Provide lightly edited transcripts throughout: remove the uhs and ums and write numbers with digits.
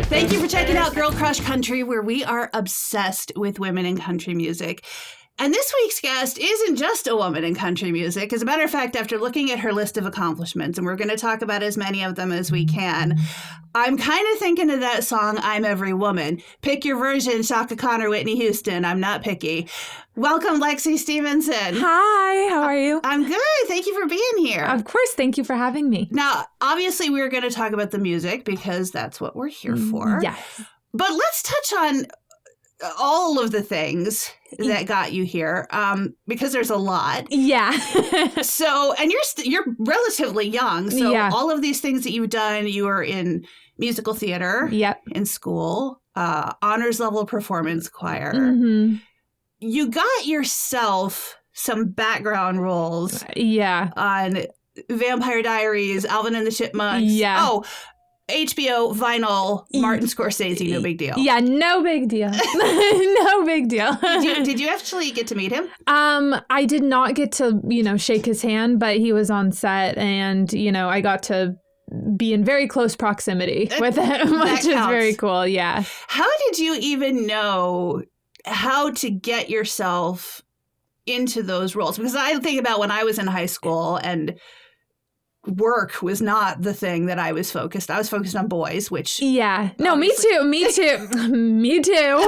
Thank you for checking out Girl Crush Country, where we are obsessed with women in country music. And this week's guest isn't just a woman in country music. As a matter of fact, after looking at her list of accomplishments, and we're going to talk about as many of them as we can, I'm kind of thinking of that song, I'm Every Woman. Pick your version, Shaka Khan or Whitney Houston. I'm not picky. Welcome, Lexie Stevenson. Hi, how are you? I'm good. Thank you for being here. Of course. Thank you for having me. Now, obviously, we're going to talk about the music because that's what we're here for. Yes. But let's touch on all of the things that got you here, because there's a lot. Yeah. So, and you're relatively young. So all of these things that you've done, you are in musical theater. Yep. In school, honors level performance choir. Mm-hmm. You got yourself some background roles. Yeah. On Vampire Diaries, Alvin and the Chipmunks. Yeah. Oh, HBO, vinyl, Martin Scorsese, no big deal. Yeah, no big deal. No big deal. Did you actually get to meet him? I did not get to, shake his hand, but he was on set and, I got to be in very close proximity with him, which is very cool. Yeah. How did you even know how to get yourself into those roles? Because I think about when I was in high school and work was not the thing that I was focused. I was focused on boys, which no, me too. Me too.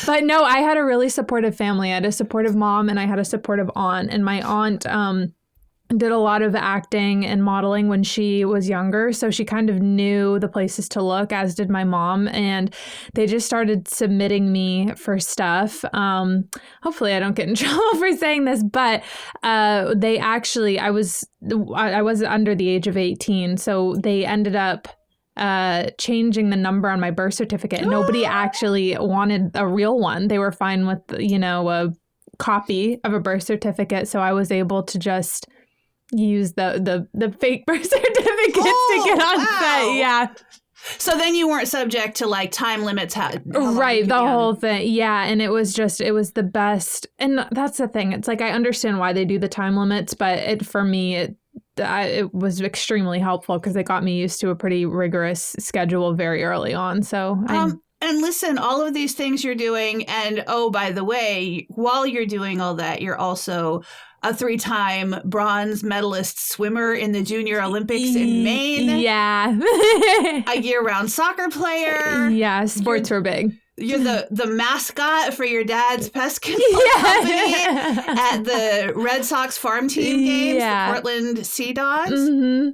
But no, I had a really supportive family. I had a supportive mom and I had a supportive aunt. And my aunt did a lot of acting and modeling when she was younger. So she kind of knew the places to look, as did my mom. And they just started submitting me for stuff. Hopefully I don't get in trouble for saying this, but they actually, I was under the age of 18. So they ended up changing the number on my birth certificate. Nobody actually wanted a real one. They were fine with, a copy of a birth certificate. So I was able to just use the fake birth certificates to get on set. Yeah. So then you weren't subject to like time limits. Right. The whole thing. Yeah. And it was the best. And that's the thing. It's like, I understand why they do the time limits, but for me, it was extremely helpful because it got me used to a pretty rigorous schedule very early on. So and listen, all of these things you're doing, and oh, by the way, while you're doing all that, you're also a 3-time bronze medalist swimmer in the Junior Olympics in Maine. Yeah. A year-round soccer player. Yeah, sports were big. You're the mascot for your dad's pest control company at the Red Sox farm team games, the Portland Sea Dogs. Mm-hmm.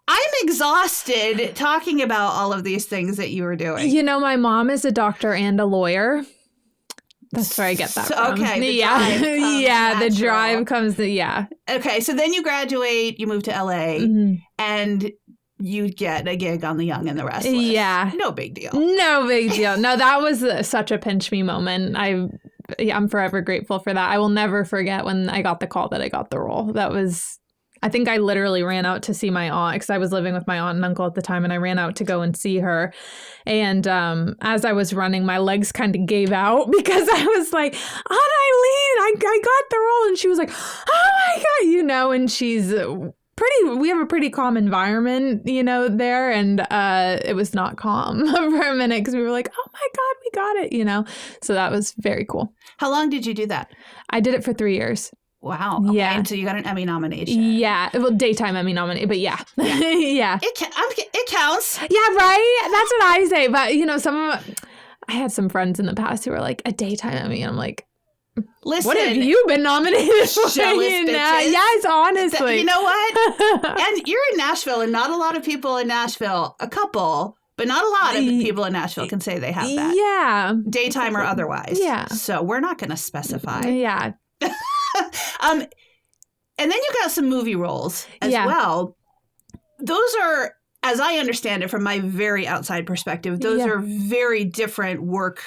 I'm exhausted talking about all of these things that you were doing. My mom is a doctor and a lawyer. That's where I get that from. Okay. The drive comes. Okay. So then you graduate, you move to LA, and you get a gig on The Young and the Restless. Yeah. No big deal. No big deal. No, that was such a pinch me moment. I'm forever grateful for that. I will never forget when I got the call that I got the role. I think I literally ran out to see my aunt because I was living with my aunt and uncle at the time, and I ran out to go and see her. And as I was running, my legs kind of gave out because I was like, Aunt Eileen, I got the role. And she was like, oh my God, and she's we have a pretty calm environment, there. And it was not calm for a minute because we were like, oh my God, we got it, So that was very cool. How long did you do that? I did it for 3 years. Wow. Okay. Yeah. And so you got an Emmy nomination. Yeah. Well, daytime Emmy nominated, but yeah. Yeah. It counts. Yeah, right? That's what I say. But, I had some friends in the past who were like, a daytime Emmy. And I'm like, listen, what have you been nominated for? Yes, honestly. You know what? And you're in Nashville, and not a lot of people in Nashville, a couple, but not a lot of people in Nashville can say they have that. Yeah. Daytime or otherwise. Yeah. So we're not going to specify. Yeah. And then you got some movie roles as well. Those are, as I understand it from my very outside perspective, those are very different work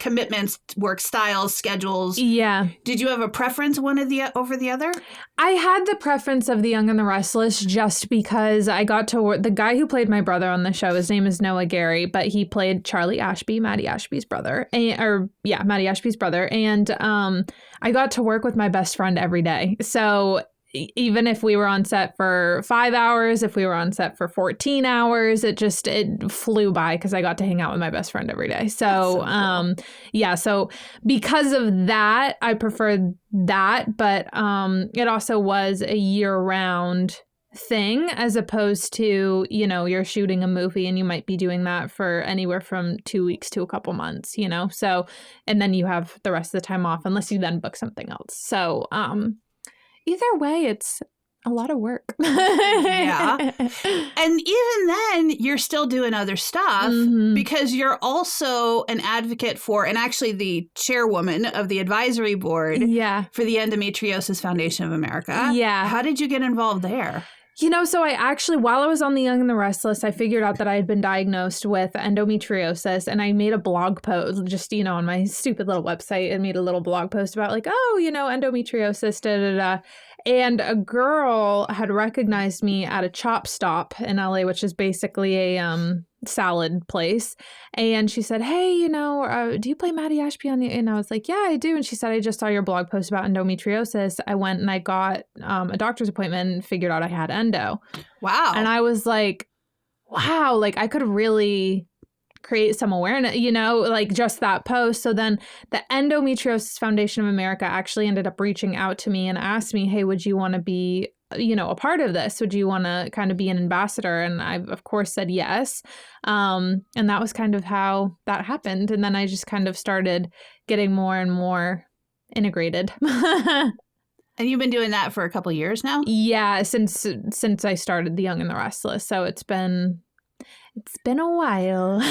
commitments, work styles, schedules. Yeah. Did you have a preference over the other? I had the preference of The Young and the Restless just because I got to work. The guy who played my brother on the show, his name is Noah Gary, but he played Charlie Ashby, Maddie Ashby's brother. Maddie Ashby's brother. And I got to work with my best friend every day. So even if we were on set for 5 hours, if we were on set for 14 hours, it flew by because I got to hang out with my best friend every day. So, cool. So because of that, I preferred that. But it also was a year-round thing as opposed to, you're shooting a movie and you might be doing that for anywhere from 2 weeks to a couple months, So, and then you have the rest of the time off unless you then book something else. So, either way, it's a lot of work. Yeah. And even then, you're still doing other stuff because you're also an advocate for, and actually the chairwoman of the advisory board for the Endometriosis Foundation of America. Yeah. How did you get involved there? So I actually, while I was on The Young and the Restless, I figured out that I had been diagnosed with endometriosis, and I made a blog post just, on my stupid little website. I made a little blog post about endometriosis, da-da-da. And a girl had recognized me at a Chop Stop in LA, which is basically a salad place. And she said, hey, do you play Maddie Ashby on the... And I was like, yeah, I do. And she said, I just saw your blog post about endometriosis. I went and I got a doctor's appointment and figured out I had endo. Wow. And I was like, wow, like I could really create some awareness, just that post. So then the Endometriosis Foundation of America actually ended up reaching out to me and asked me, hey, would you want to be, a part of this? Would you want to kind of be an ambassador? And I, of course, said yes. And that was kind of how that happened. And then I just kind of started getting more and more integrated. And you've been doing that for a couple of years now? Yeah, since I started The Young and the Restless. So it's been a while.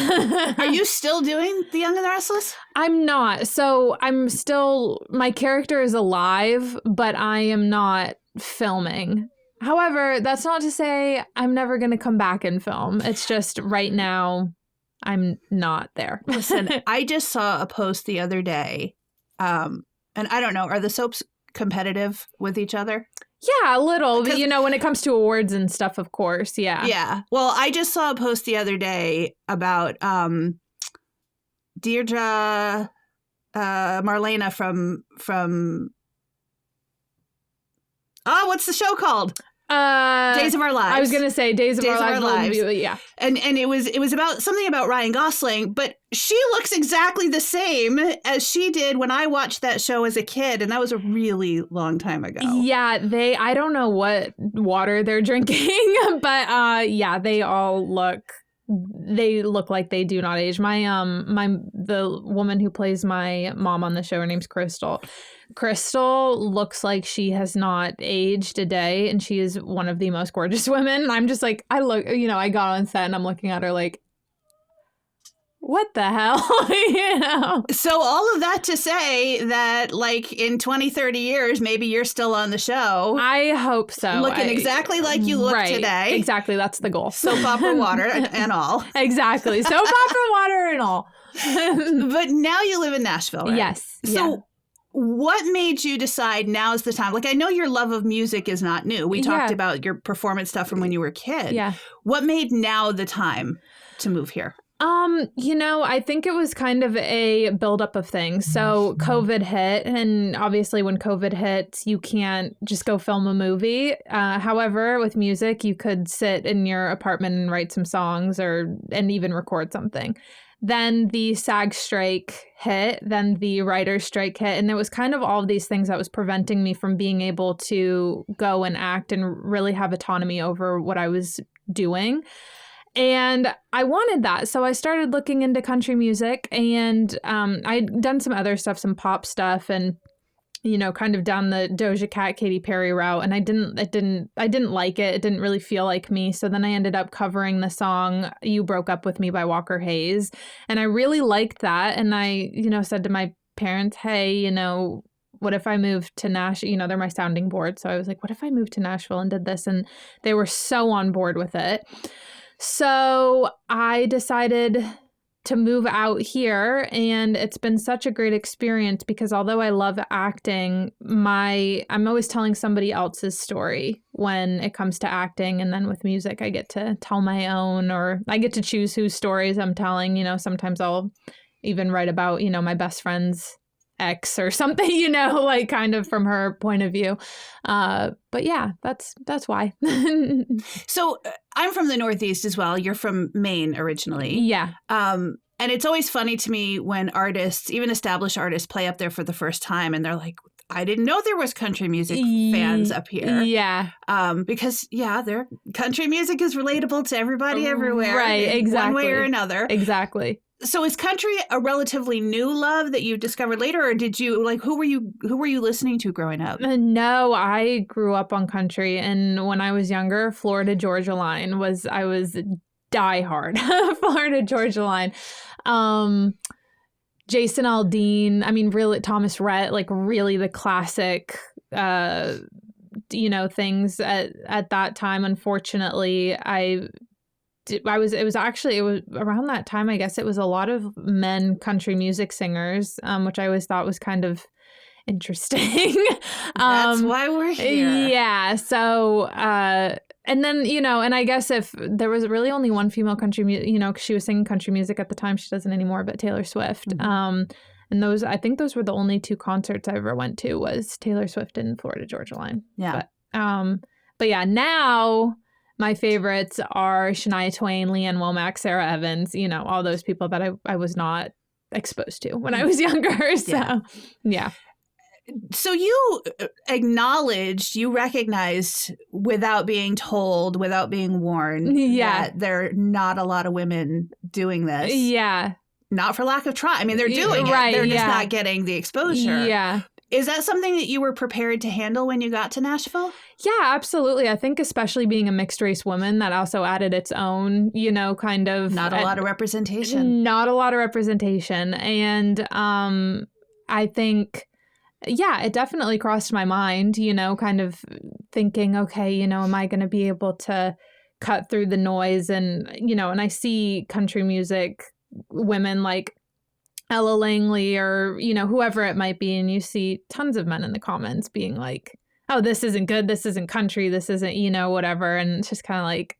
Are you still doing The Young and the Restless? I'm not. So my character is alive, but I am not filming. However, that's not to say I'm never going to come back and film. It's just right now I'm not there. Listen, I just saw a post the other day, and I don't know, are the soaps competitive with each other? Yeah, a little. But, when it comes to awards and stuff, of course. Yeah. Yeah. Well, I just saw a post the other day about Deirdre Marlena from what's the show called? Days of Our Lives. I was going to say Days of Our Lives. Yeah. And it was about something about Ryan Gosling, but she looks exactly the same as she did when I watched that show as a kid, and that was a really long time ago. Yeah, I don't know what water they're drinking, but they look like they do not age. The woman who plays my mom on the show, her name's Crystal. Crystal looks like she has not aged a day, and she is one of the most gorgeous women. And I'm just like, I got on set and I'm looking at her like, what the hell? So all of that to say that like in 20, 30 years, maybe you're still on the show. I hope so. Looking exactly like you look today. Exactly. That's the goal. Soap opera water and all. Exactly. Soap opera water and all. But now you live in Nashville, right? Yes. So what made you decide now's the time? Like, I know your love of music is not new. We talked about your performance stuff from when you were a kid. Yeah. What made now the time to move here? I think it was kind of a buildup of things. So COVID hit, and obviously when COVID hits, you can't just go film a movie. However, with music, you could sit in your apartment and write some songs and even record something. Then the SAG strike hit, then the writer's strike hit, and it was kind of all of these things that was preventing me from being able to go and act and really have autonomy over what I was doing. And I wanted that. So I started looking into country music, and I'd done some other stuff, some pop stuff, and kind of down the Doja Cat, Katy Perry route. And I didn't like it. It didn't really feel like me. So then I ended up covering the song You Broke Up With Me by Walker Hayes. And I really liked that. And I, said to my parents, hey, what if I moved to Nashville? They're my sounding board. So I was like, what if I moved to Nashville and did this? And they were so on board with it. So I decided to move out here, and it's been such a great experience because although I love acting, I'm always telling somebody else's story when it comes to acting, and then with music I get to tell my own, or I get to choose whose stories I'm telling. You know, sometimes I'll even write about, you know, my best friend's ex or something, you know, like kind of from her point of view. But yeah, that's why. So I'm from the Northeast as well. You're from Maine originally. Yeah. And it's always funny to me when artists, even established artists, play up there for the first time and they're like, I didn't know there was country music fans up here. Yeah. Because, their country music is relatable to everybody everywhere. Right, exactly. One way or another. Exactly. So is country a relatively new love that you discovered later, or did you who were you listening to growing up? No, I grew up on country, and when I was younger, Florida Georgia Line was diehard Florida Georgia Line. Jason Aldean, I mean, really Thomas Rhett, like really the classic things at that time. Unfortunately, it was around that time, I guess it was a lot of men country music singers, which I always thought was kind of interesting. That's why we're here. Yeah. So, and then, and I guess if there was really only one female country, because she was singing country music at the time, she doesn't anymore, but Taylor Swift. Mm-hmm. And I think those were the only two concerts I ever went to, was Taylor Swift and Florida Georgia Line. Yeah. But yeah, now my favorites are Shania Twain, Leanne Womack, Sarah Evans, all those people that I was not exposed to when I was younger. So, yeah. So you recognized without being told, without being warned, that there are not a lot of women doing this. Yeah. Not for lack of try. I mean, they're doing it. They're just not getting the exposure. Yeah. Is that something that you were prepared to handle when you got to Nashville? Yeah, absolutely. I think especially being a mixed race woman, that also added its own, kind of... Not a lot of representation. Not a lot of representation. And I think... Yeah, it definitely crossed my mind, kind of thinking, okay, am I going to be able to cut through the noise? And, and I see country music women like Ella Langley or, whoever it might be. And you see tons of men in the comments being like, oh, this isn't good. This isn't country. This isn't, whatever. And it's just kind of like,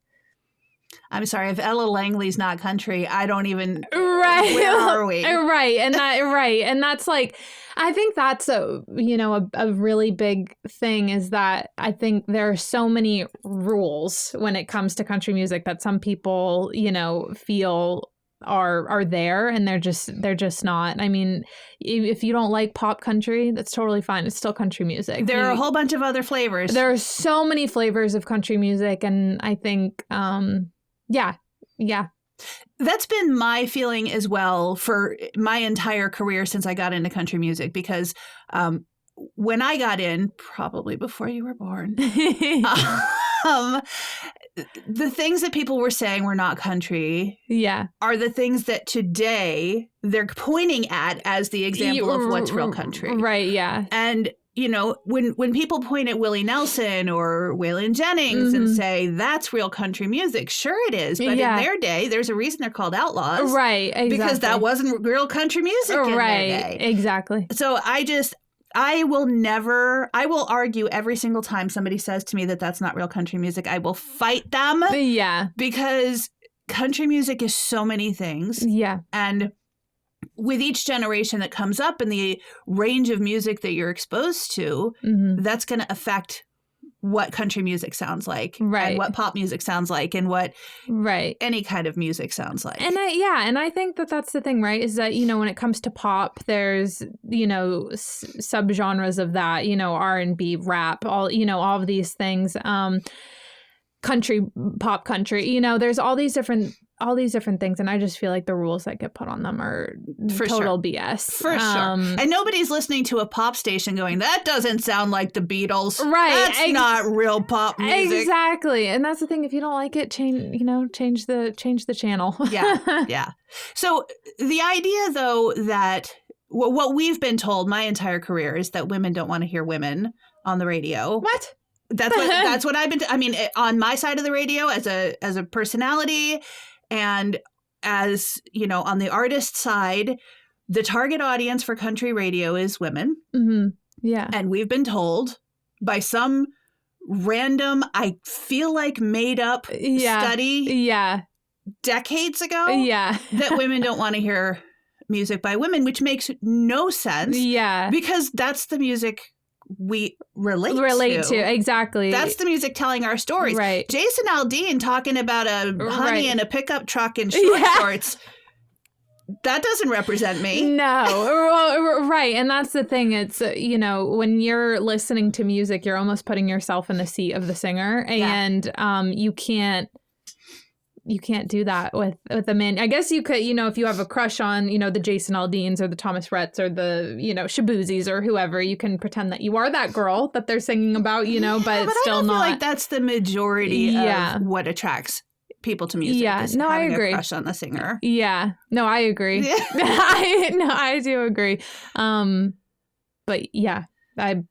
I'm sorry, if Ella Langley's not country, I don't even... Right. Where are we? Right. And that's like, I think that's a really big thing, is that I think there are so many rules when it comes to country music that some people, feel are there, and they're just not. I mean, if you don't like pop country, that's totally fine. It's still country music. There are a whole bunch of other flavors. There are so many flavors of country music, and I think yeah. That's been my feeling as well for my entire career since I got into country music, because when I got in, probably before you were born, the things that people were saying were not country are the things that today they're pointing at as the example of what's real country. Right, yeah. And when people point at Willie Nelson or Waylon Jennings and say, that's real country music, sure it is. But in their day, there's a reason they're called outlaws. Right, exactly. Because that wasn't real country music in their day. Exactly. So I will argue every single time somebody says to me that that's not real country music. I will fight them. Yeah. Because country music is so many things. Yeah. And with each generation that comes up and the range of music that you're exposed to, that's going to affect what country music sounds like, and what pop music sounds like, and what any kind of music sounds like. And I think that that's the thing, right? Is that, when it comes to pop, there's, subgenres of that, R&B, rap, all of these things, country, pop country, there's all these different things, and I just feel like the rules that get put on them are total BS. For sure. And nobody's listening to a pop station going, that doesn't sound like the Beatles. Right. That's not real pop music. Exactly. And that's the thing. If you don't like it, change the channel. Yeah. So the idea, though, that what we've been told my entire career is that women don't want to hear women on the radio. What? That's what I've been. I mean, on my side of the radio as a personality. And as, you know, on the artist side, the target audience for country radio is women. Mm-hmm. Yeah. And we've been told by some random, I feel like made up study decades ago that women don't want to hear music by women, which makes no sense. Yeah. Because that's the music we relate to. Exactly. That's the music telling our stories. Right. Jason Aldean talking about a honey in a pickup truck and shorts. That doesn't represent me. No. Right. And that's the thing. It's, you know, when you're listening to music, you're almost putting yourself in the seat of the singer. And you can't do that with a man. I guess you could, you know, if you have a crush on, you know, the Jason Aldeans or the Thomas Rhetts or the, you know, Shaboozies or whoever, you can pretend that you are that girl that they're singing about, you know, but it's still I don't not. feel like that's the majority of what attracts people to music. Yeah, no, I agree. A crush on the singer. Yeah, no, I agree. Yeah. I do agree. But yeah, I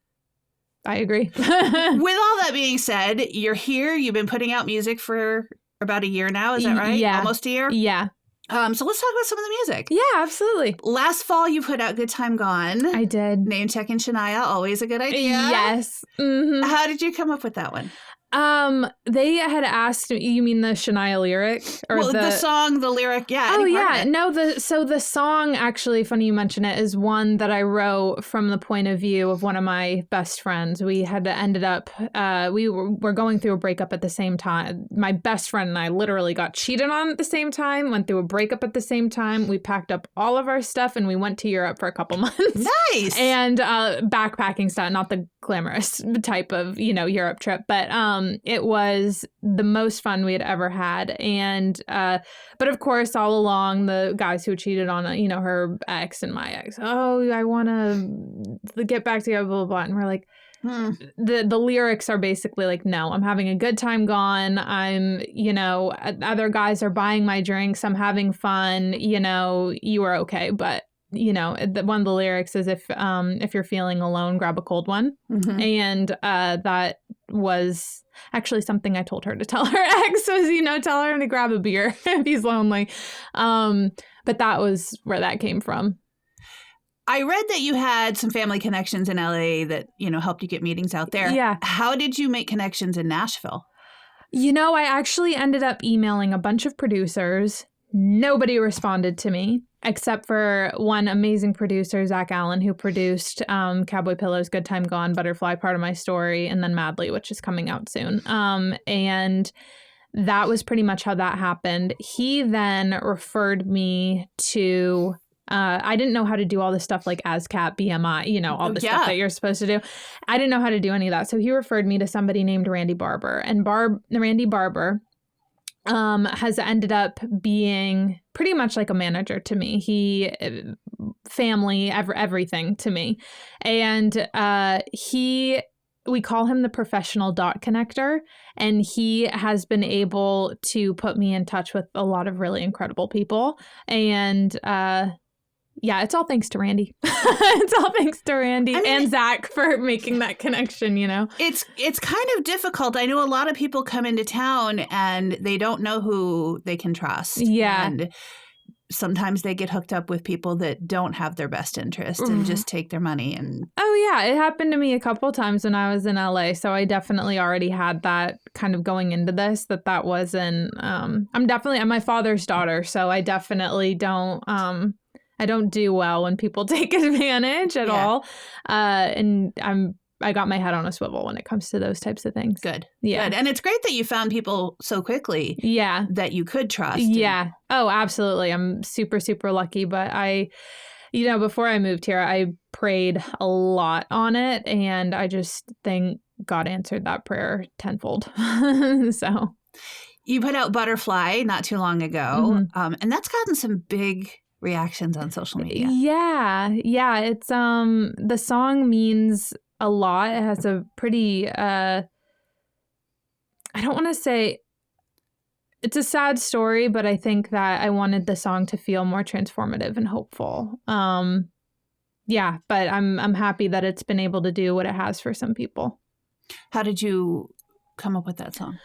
agree. With all that being said, you're here. You've been putting out music for about a year now. Is that right? Yeah. Almost a year? Yeah. So let's talk about some of the music. Yeah, absolutely. Last fall, you put out Good Time Gone. I did. Name check and Shania, always a good idea. Yes. Mm-hmm. How did you come up with that one? They had asked, you mean the Shania lyric? Or the song, the lyric, yeah. Oh, yeah. No, the song, actually, funny you mention it, is one that I wrote from the point of view of one of my best friends. We had ended up, we were going through a breakup at the same time. My best friend and I literally got cheated on at the same time, went through a breakup at the same time. We packed up all of our stuff and we went to Europe for a couple months. Nice. And backpacking stuff, not the glamorous type of, you know, Europe trip, but it was the most fun we had ever had. And but of course, all along, the guys who cheated on, you know, her ex and my ex, oh, I want to get back together, blah, blah, blah. And we're like, the lyrics are basically like, no, I'm having a good time gone. I'm, you know, other guys are buying my drinks. I'm having fun. You know, you are okay. But you know, one of the lyrics is if you're feeling alone, grab a cold one. Mm-hmm. And that was actually something I told her to tell her ex was, you know, tell her to grab a beer if he's lonely. But that was where that came from. I read that you had some family connections in LA that, you know, helped you get meetings out there. Yeah. How did you make connections in Nashville? You know, I actually ended up emailing a bunch of producers. Nobody responded to me except for one amazing producer, Zach Allen, who produced Cowboy Pillows, Good Time Gone, Butterfly, Part of My Story, and then Madly, which is coming out soon. And that was pretty much how that happened. He then referred me to... I didn't know how to do all this stuff like ASCAP, BMI, you know, all the stuff that you're supposed to do. I didn't know how to do any of that. So he referred me to somebody named Randy Barber. And Randy Barber has ended up being pretty much like a manager to me. He, family, everything to me. And we call him the professional dot connector, and he has been able to put me in touch with a lot of really incredible people. And yeah, it's all thanks to Randy. It's all thanks to Randy and Zach for making that connection, you know? It's kind of difficult. I know a lot of people come into town and they don't know who they can trust. Yeah. And sometimes they get hooked up with people that don't have their best interest and just take their money. And oh, yeah. It happened to me a couple times when I was in LA. So I definitely already had that kind of going into this, that wasn't, I'm my father's daughter. So I definitely don't, I don't do well when people take advantage at all. And I got my head on a swivel when it comes to those types of things. Good. Yeah. Good. And it's great that you found people so quickly that you could trust. Yeah. Oh, absolutely. I'm super, super lucky. But before I moved here, I prayed a lot on it. And I just think God answered that prayer tenfold. So you put out Butterfly not too long ago. Mm-hmm. And that's gotten some big reactions on social media. Yeah. Yeah. It's the song means a lot. It has a pretty I don't want to say it's a sad story, but I think that I wanted the song to feel more transformative and hopeful. Yeah, but I'm happy that it's been able to do what it has for some people. How did you come up with that song?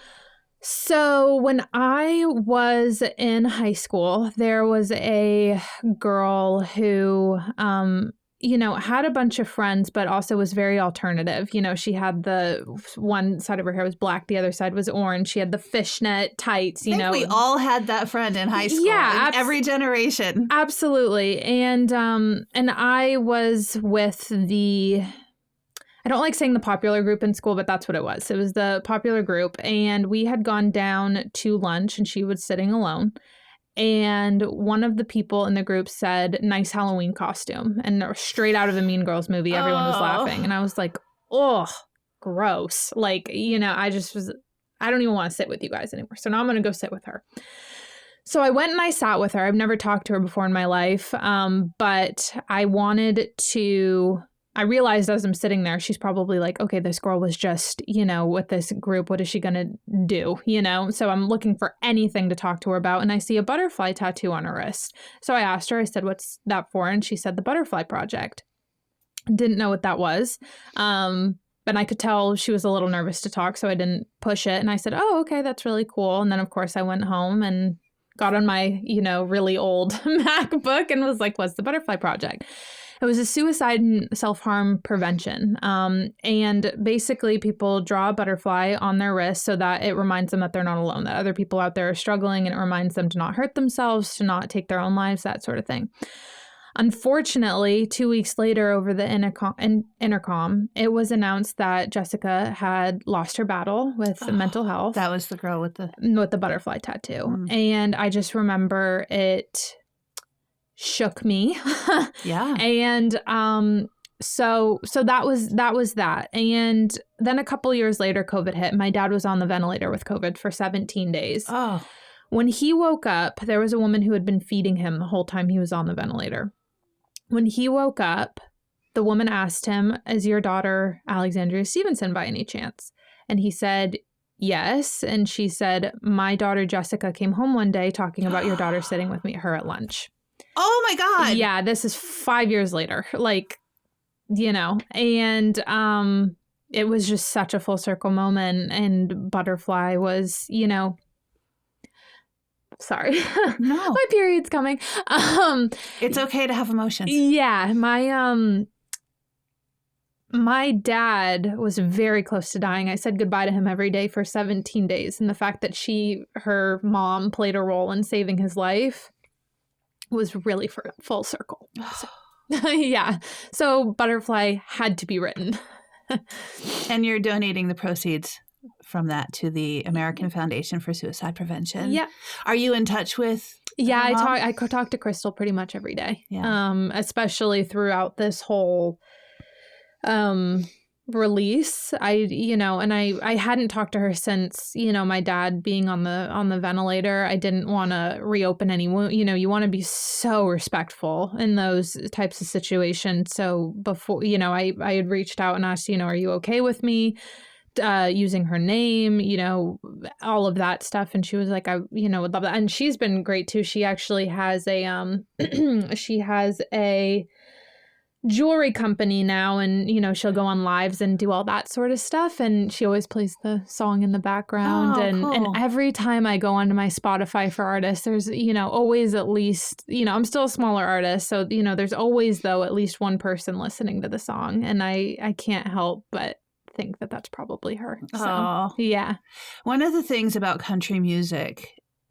So when I was in high school, there was a girl who, had a bunch of friends, but also was very alternative. She had the one side of her hair was black, the other side was orange. She had the fishnet tights, I think we all had that friend in high school. Yeah, every generation. Absolutely. And I was with I don't like saying the popular group in school, but that's what it was. It was the popular group. And we had gone down to lunch and she was sitting alone. And one of the people in the group said, "Nice Halloween costume." And straight out of a Mean Girls movie, everyone was laughing. And I was like, oh, gross. Like, I don't even want to sit with you guys anymore. So now I'm going to go sit with her. So I went and I sat with her. I've never talked to her before in my life. But I realized as I'm sitting there, she's probably like, okay, this girl was just, with this group. What is she going to do? So I'm looking for anything to talk to her about. And I see a butterfly tattoo on her wrist. So I asked her, I said, "What's that for?" And she said, "The Butterfly Project." Didn't know what that was. And I could tell she was a little nervous to talk, so I didn't push it. And I said, "Oh, okay, that's really cool." And then, of course, I went home and got on my, really old MacBook and was like, "What's the Butterfly Project?" It was a suicide and self-harm prevention. And basically people draw a butterfly on their wrist so that it reminds them that they're not alone, that other people out there are struggling, and it reminds them to not hurt themselves, to not take their own lives, that sort of thing. Unfortunately, 2 weeks later over the intercom, it was announced that Jessica had lost her battle with mental health. That was the girl with the butterfly tattoo. And I just remember it shook me. Yeah. And so that was that. And then a couple years later, COVID hit. My dad was on the ventilator with COVID for 17 days. Oh. When he woke up, there was a woman who had been feeding him the whole time he was on the ventilator. When he woke up, the woman asked him, "Is your daughter Alexandria Stevenson by any chance?" And he said, "Yes." And she said, "My daughter Jessica came home one day talking about your daughter sitting with her at lunch." Oh my God. Yeah, this is 5 years later. And it was just such a full circle moment. And Butterfly was, sorry. No. My period's coming. It's okay to have emotions. Yeah, my dad was very close to dying. I said goodbye to him every day for 17 days. And the fact that her mom played a role in saving his life was really full circle. So, yeah. So Butterfly had to be written. And you're donating the proceeds from that to the American Foundation for Suicide Prevention. Yeah. Are you in touch with? Yeah, I talk to Crystal pretty much every day. Yeah. Especially throughout this whole release. I hadn't talked to her since, my dad being on the ventilator. I didn't want to reopen any wound. You want to be so respectful in those types of situations. So before, I had reached out and asked, are you okay with me using her name, all of that stuff. And she was like, I would love that. And she's been great too. She actually has a jewelry company now, and she'll go on lives and do all that sort of stuff, and she always plays the song in the background. Cool. And every time I go onto my Spotify for artists, there's always at least I'm still a smaller artist, so there's always though at least one person listening to the song, and I can't help but think that that's probably her. So, yeah. One of the things about country music,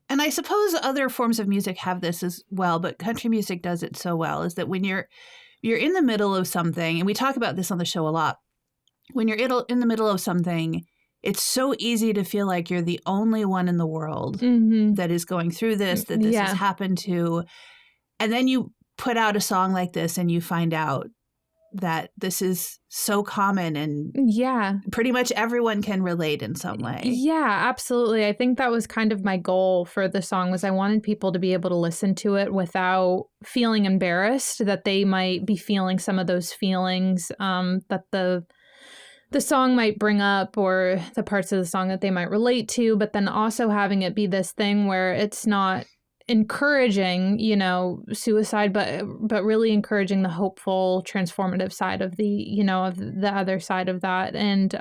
and I suppose other forms of music have this as well, but country music does it so well, is that when you're in the middle of something, and we talk about this on the show a lot, when you're in the middle of something, it's so easy to feel like you're the only one in the world that is going through this, that this has happened to. And then you put out a song like this and you find out that this is so common, and pretty much everyone can relate in some way. Yeah, absolutely. I think that was kind of my goal for the song, was I wanted people to be able to listen to it without feeling embarrassed that they might be feeling some of those feelings that the song might bring up, or the parts of the song that they might relate to, but then also having it be this thing where it's not encouraging, suicide, but really encouraging the hopeful, transformative side of the, of the other side of that. And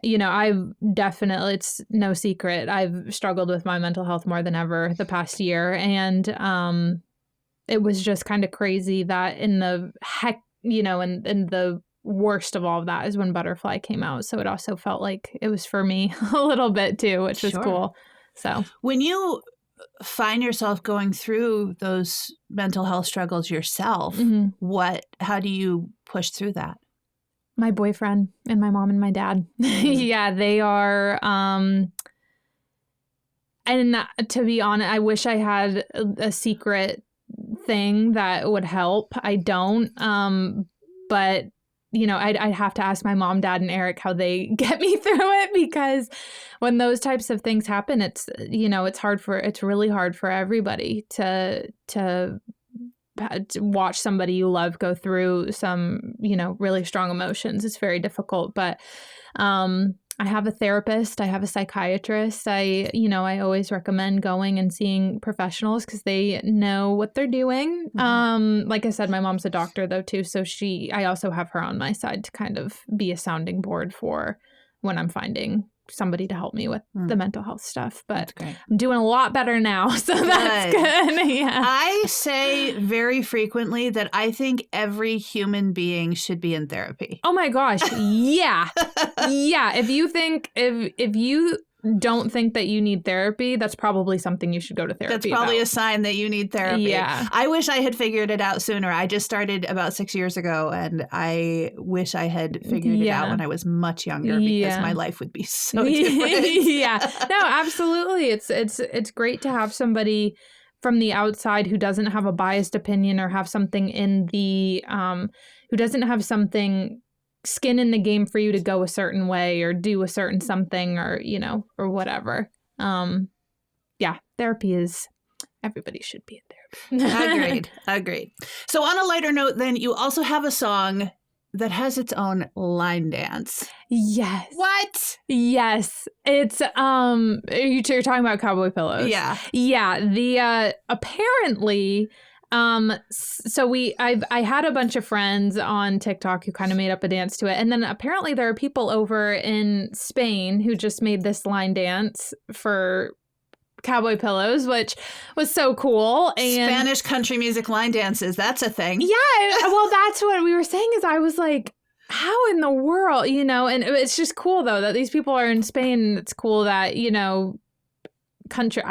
I've definitely, it's no secret, I've struggled with my mental health more than ever the past year. And it was just kind of crazy that in the in the worst of all of that is when Butterfly came out. So it also felt like it was for me a little bit too, which was cool. So when you find yourself going through those mental health struggles yourself, how do you push through that? My boyfriend and my mom and my dad. Yeah, they are. And to be honest, I wish I had a secret thing that would help. I don't. But I'd have to ask my mom, dad, and Eric how they get me through it, because when those types of things happen, it's really hard for everybody to watch somebody you love go through some, really strong emotions. It's very difficult. But I have a therapist. I have a psychiatrist. I always recommend going and seeing professionals because they know what they're doing. Like I said, my mom's a doctor though too. So I also have her on my side to kind of be a sounding board for when I'm finding somebody to help me with the mental health stuff. But I'm doing a lot better now. So that's good. Yeah. I say very frequently that I think every human being should be in therapy. Oh my gosh. Yeah. Yeah. If you don't think that you need therapy, that's probably something you should go to therapy. That's probably a sign that you need therapy. Yeah. I wish I had figured it out sooner. I just started about 6 years ago, and I wish I had figured it out when I was much younger, because my life would be so different. Yeah. No, absolutely. It's great to have somebody from the outside who doesn't have a biased opinion or have something in the who doesn't have something skin in the game for you to go a certain way or do a certain something or whatever. Therapy is, everybody should be in therapy. Agreed. So on a lighter note, then, you also have a song that has its own line dance. Yes. What? Yes. It's you're talking about Cowboy Pillows. Yeah. Yeah. The apparently so I had a bunch of friends on TikTok who kind of made up a dance to it. And then apparently there are people over in Spain who just made this line dance for Cowboy Pillows, which was so cool. And Spanish country music line dances, that's a thing. Yeah. Well, that's what we were saying, is I was like, how in the world, and it's just cool though that these people are in Spain. It's cool that, country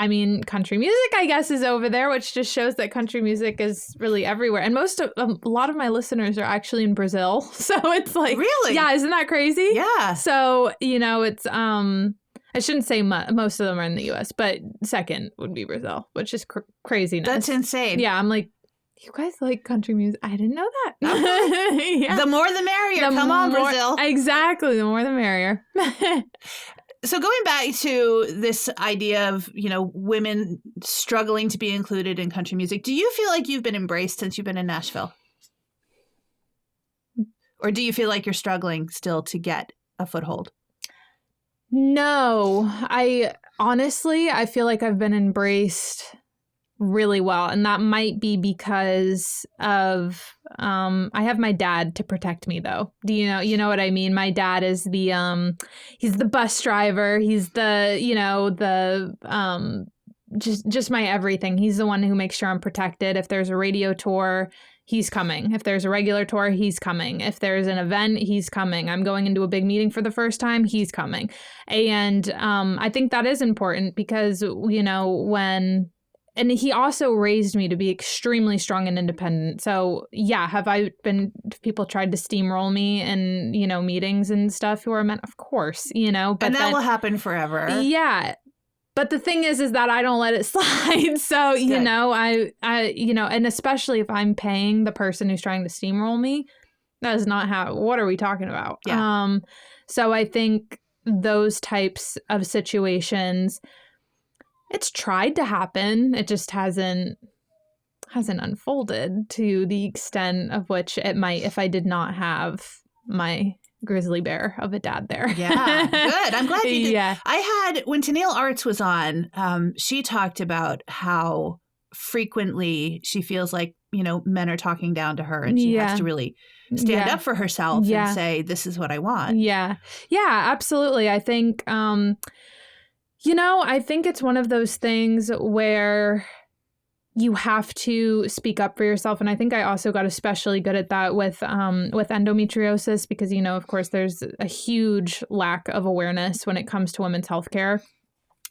music, I guess, is over there, which just shows that country music is really everywhere. And a lot of my listeners are actually in Brazil. So it's like, really? Yeah. Isn't that crazy? Yeah. So, it's, I shouldn't say most of them are in the US, but second would be Brazil, which is craziness. That's insane. Yeah. I'm like, you guys like country music? I didn't know that. Yeah. The more the merrier. Come on, Brazil. Exactly. The more the merrier. So going back to this idea of, women struggling to be included in country music, do you feel like you've been embraced since you've been in Nashville? Or do you feel like you're struggling still to get a foothold? No, I feel like I've been embraced really well. And that might be because of, I have my dad to protect me though. Do you know what I mean? My dad is he's the bus driver. He's the, just my everything. He's the one who makes sure I'm protected. If there's a radio tour, he's coming. If there's a regular tour, he's coming. If there's an event, he's coming. I'm going into a big meeting for the first time, he's coming. And I think that is important because, and he also raised me to be extremely strong and independent. So yeah, have people tried to steamroll me in, meetings and stuff who are meant, of course, but and that will happen forever. Yeah. But the thing is that I don't let it slide. So, I and especially if I'm paying the person who's trying to steamroll me, that is not what are we talking about? Yeah. So I think those types of situations, it's tried to happen. It just hasn't unfolded to the extent of which it might if I did not have my grizzly bear of a dad there. Yeah, good. I'm glad you did. Yeah. When Tennille Arts was on, she talked about how frequently she feels like, men are talking down to her and she has to really stand up for herself and say, this is what I want. Yeah. Yeah, absolutely. I think, I think it's one of those things where you have to speak up for yourself. And I think I also got especially good at that with endometriosis because, of course, there's a huge lack of awareness when it comes to women's healthcare,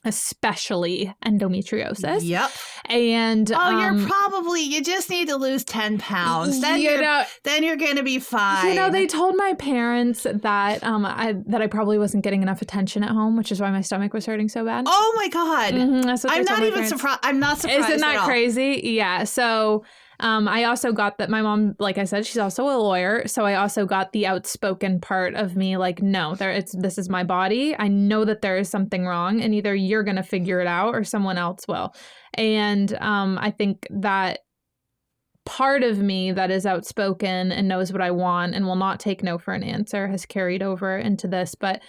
especially endometriosis. Yep. And you just need to lose 10 pounds. Then you're going to be fine. They told my parents that I probably wasn't getting enough attention at home, which is why my stomach was hurting so bad. Oh my God. Mm-hmm. I'm not even surprised. I'm not surprised. Isn't that crazy? Yeah. So I also got that my mom, like I said, she's also a lawyer. So I also got the outspoken part of me like, no, this is my body. I know that there is something wrong and either you're going to figure it out or someone else will. And I think that part of me that is outspoken and knows what I want and will not take no for an answer has carried over into this. But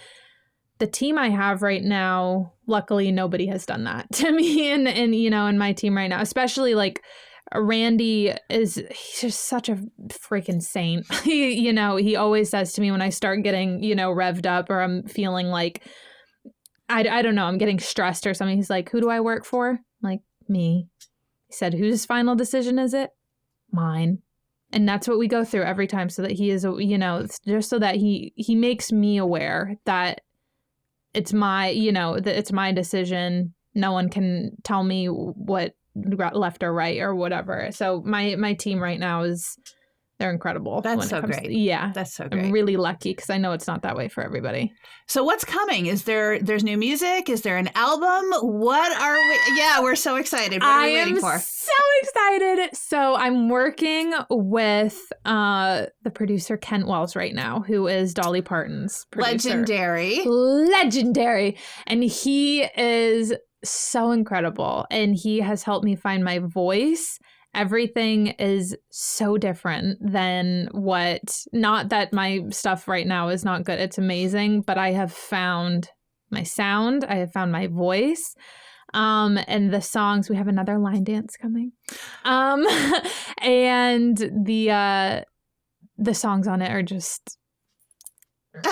the team I have right now, luckily, nobody has done that to me and in my team right now, especially like Randy he's just such a freaking saint. He always says to me when I start getting, revved up or I'm feeling like, I don't know, I'm getting stressed or something. He's like, who do I work for? I'm like, me. He said, whose final decision is it? Mine. And that's what we go through every time so that he is, just so that he makes me aware that it's my, that it's my decision. No one can tell me what left or right or whatever. So my team right now they're incredible. That's so great. Yeah. That's so great. I'm really lucky because I know it's not that way for everybody. So what's coming? There's new music? Is there an album? What are we? Yeah, we're so excited. What are we waiting for? So excited. So I'm working with the producer Kent Wells right now, who is Dolly Parton's producer. Legendary. And he is so incredible. And he has helped me find my voice. Everything is so different than not that my stuff right now is not good. It's amazing, but I have found my sound. I have found my voice. And the songs, we have another line dance coming. And the songs on it are just,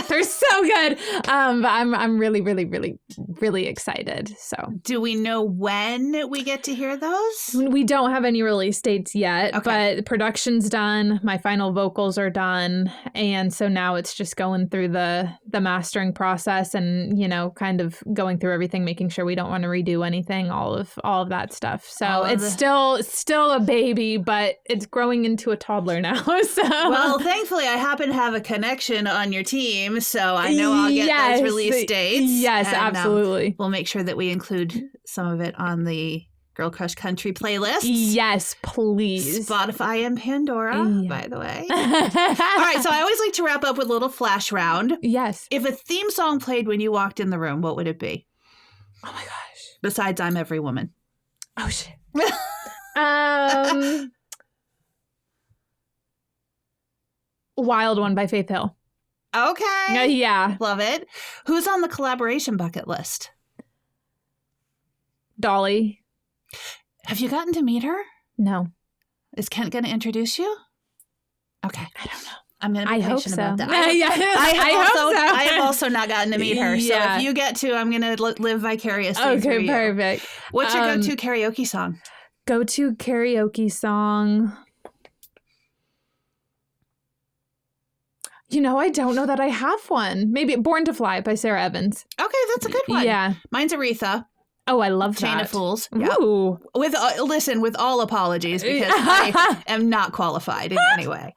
they're so good. But I'm really, really, really, really excited. So, do we know when we get to hear those? We don't have any release dates yet, but production's done. My final vocals are done, and so now it's just going through the mastering process, and kind of going through everything, making sure we don't want to redo anything, all of that stuff. So it's still a baby, but it's growing into a toddler now. So well, thankfully, I happen to have a connection on your team. So I know I'll get those release dates. Yes, and, absolutely. We'll make sure that we include some of it on the Girl Crush Country playlist. Yes, please. Spotify and Pandora, by the way. All right, so I always like to wrap up with a little flash round. Yes. If a theme song played when you walked in the room, what would it be? Oh my gosh. Besides I'm Every Woman. Oh, shit. Wild One by Faith Hill. Okay. Yeah. Love it. Who's on the collaboration bucket list? Dolly. Have you gotten to meet her? No. Is Kent going to introduce you? Okay. I don't know. I'm going to be patient about that. I hope so. I have also not gotten to meet her. So if you get to, I'm going to live vicariously through you. Okay, perfect. What's your go-to karaoke song? Go-to karaoke song? I don't know that I have one. Maybe Born to Fly by Sarah Evans. Okay, that's a good one. Yeah. Mine's Aretha. Oh, I love that. Chain of Fools. Ooh. Listen, with all apologies, because I am not qualified in any way.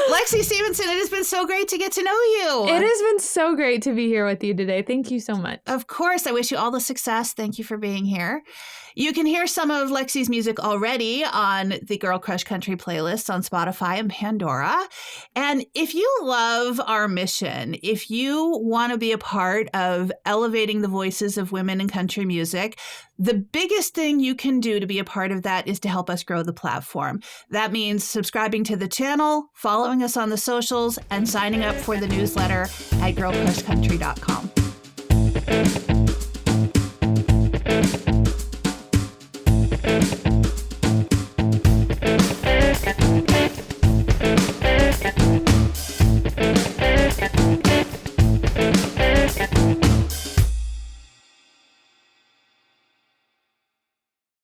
Lexie Stevenson, it has been so great to get to know you. It has been so great to be here with you today. Thank you so much. Of course. I wish you all the success. Thank you for being here. You can hear some of Lexie's music already on the Girl Crush Country playlist on Spotify and Pandora. And if you love our mission, if you want to be a part of elevating the voices of women in country music, the biggest thing you can do to be a part of that is to help us grow the platform. That means subscribing to the channel, following us on the socials, and signing up for the newsletter at girlcrushcountry.com.